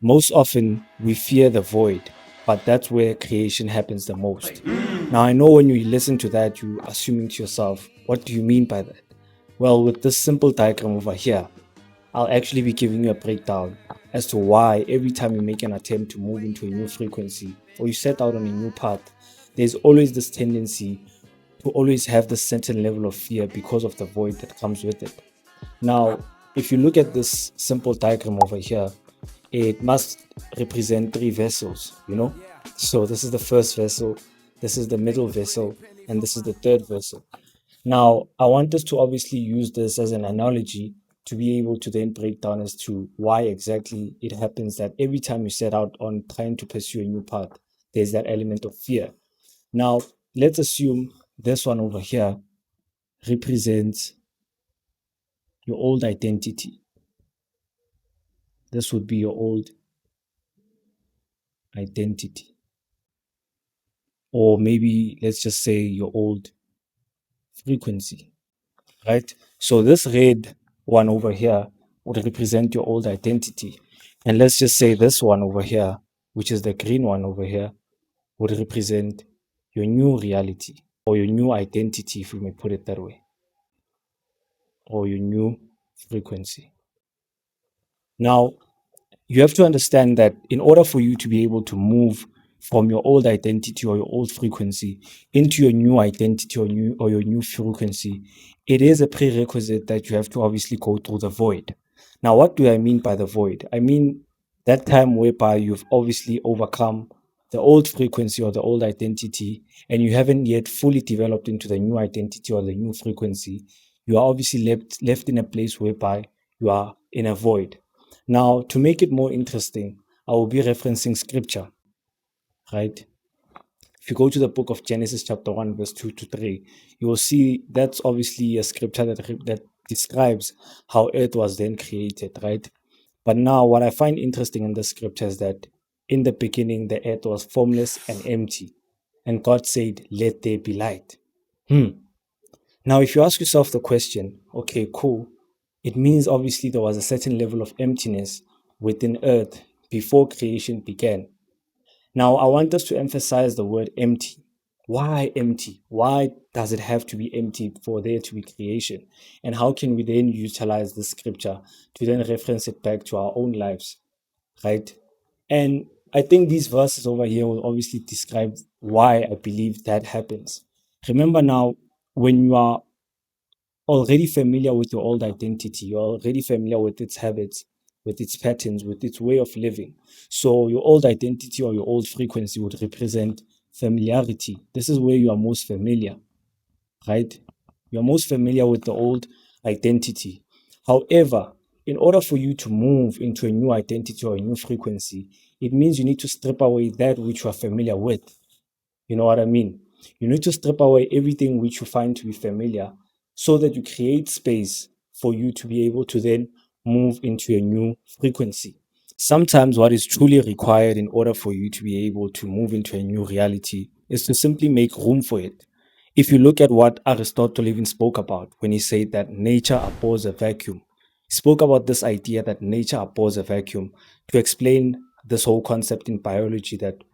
Most often, we fear the void, but that's where creation happens the most. Now, I know when you listen to that, you're assuming to yourself, what do you mean by that? Well, with this simple diagram over here, I'll actually be giving you a breakdown as to why every time you make an attempt to move into a new frequency or you set out on a new path, there's always this tendency to always have this certain level of fear because of the void that comes with it. Now, if you look at this simple diagram over here, it must represent three vessels, you know? So this is the first vessel, this is the middle vessel, and this is the third vessel. Now, I want us to obviously use this as an analogy to be able to then break down as to why exactly it happens that every time you set out on trying to pursue a new path, there's that element of fear. Now, let's assume this one over here represents your old identity. This would be your old identity. Or maybe let's just say your old frequency, right? So this red one over here would represent your old identity. And let's just say this one over here, which is the green one over here, would represent your new reality or your new identity, if we may put it that way, or your new frequency. Now, you have to understand that in order for you to be able to move from your old identity or your old frequency into your new identity or your new frequency, it is a prerequisite that you have to obviously go through the void. Now, what do I mean by the void? I mean that time whereby you've obviously overcome the old frequency or the old identity and you haven't yet fully developed into the new identity or the new frequency. You are obviously left in a place whereby you are in a void. Now, to make it more interesting, I will be referencing scripture, right? If you go to the book of Genesis, chapter 1, verse 2 to 3, you will see that's obviously a scripture that describes how earth was then created, right? But now, what I find interesting in the scripture is that in the beginning, the earth was formless and empty, and God said, "Let there be light." Now, if you ask yourself the question, okay, cool, it means obviously there was a certain level of emptiness within earth before creation began. Now, I want us to emphasize the word empty. Why empty? Why does it have to be empty for there to be creation? And how can we then utilize the scripture to then reference it back to our own lives, right? And I think these verses over here will obviously describe why I believe that happens. Remember now, when you are already familiar with your old identity, you're already familiar with its habits, with its patterns, with its way of living. So your old identity or your old frequency would represent familiarity. This is where you are most familiar, right? You're most familiar with the old identity. However, in order for you to move into a new identity or a new frequency, it means you need to strip away that which you are familiar with. You know what I mean? You need to strip away everything which you find to be familiar so that you create space for you to be able to then move into a new frequency. Sometimes, what is truly required in order for you to be able to move into a new reality is to simply make room for it. If you look at what Aristotle even spoke about when he said that nature abhors a vacuum, he spoke about this idea that nature abhors a vacuum to explain this whole concept in biology that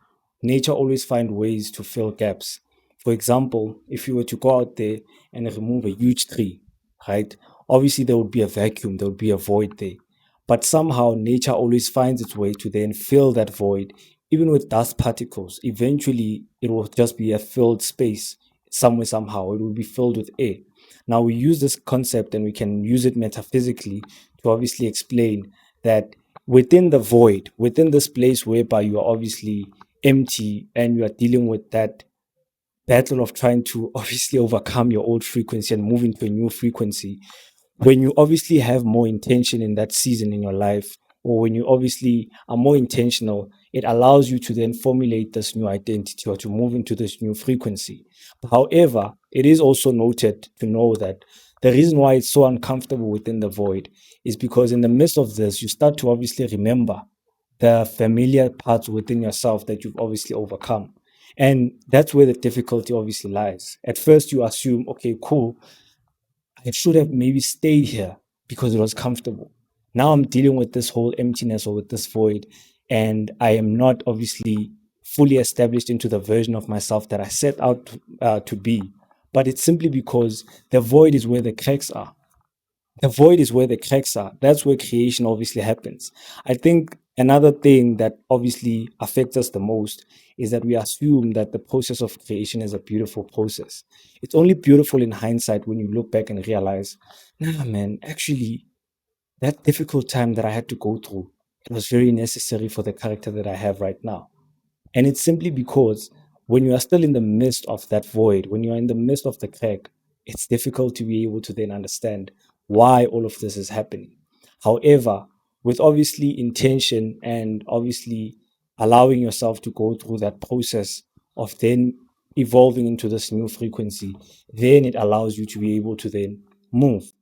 nature always finds ways to fill gaps. For example, if you were to go out there and remove a huge tree, right? Obviously, there would be a vacuum, there would be a void there. But somehow, nature always finds its way to then fill that void, even with dust particles. Eventually, it will just be a filled space somewhere, somehow. It will be filled with air. Now, we use this concept and we can use it metaphysically to obviously explain that within the void, within this place whereby you are obviously empty and you are dealing with that battle of trying to obviously overcome your old frequency and move into a new frequency, when you obviously have more intention in that season in your life, or when you obviously are more intentional, it allows you to then formulate this new identity or to move into this new frequency. However, it is also noted to know that the reason why it's so uncomfortable within the void is because in the midst of this, you start to obviously remember the familiar parts within yourself that you've obviously overcome. And that's where the difficulty obviously lies. At first, you assume, okay, cool, I should have maybe stayed here because it was comfortable. Now I'm dealing with this whole emptiness or with this void. and I am not obviously fully established into the version of myself that I set out to be. But it's simply because the void is where the cracks are. The void is where the cracks are. That's where creation obviously happens. I think another thing that obviously affects us the most is that we assume that the process of creation is a beautiful process. It's only beautiful in hindsight when you look back and realize, nah, man, actually, that difficult time that I had to go through, it was very necessary for the character that I have right now. And it's simply because when you are still in the midst of that void, when you are in the midst of the crack, it's difficult to be able to then understand why all of this is happening. However, with obviously intention and obviously allowing yourself to go through that process of then evolving into this new frequency, then it allows you to be able to then move.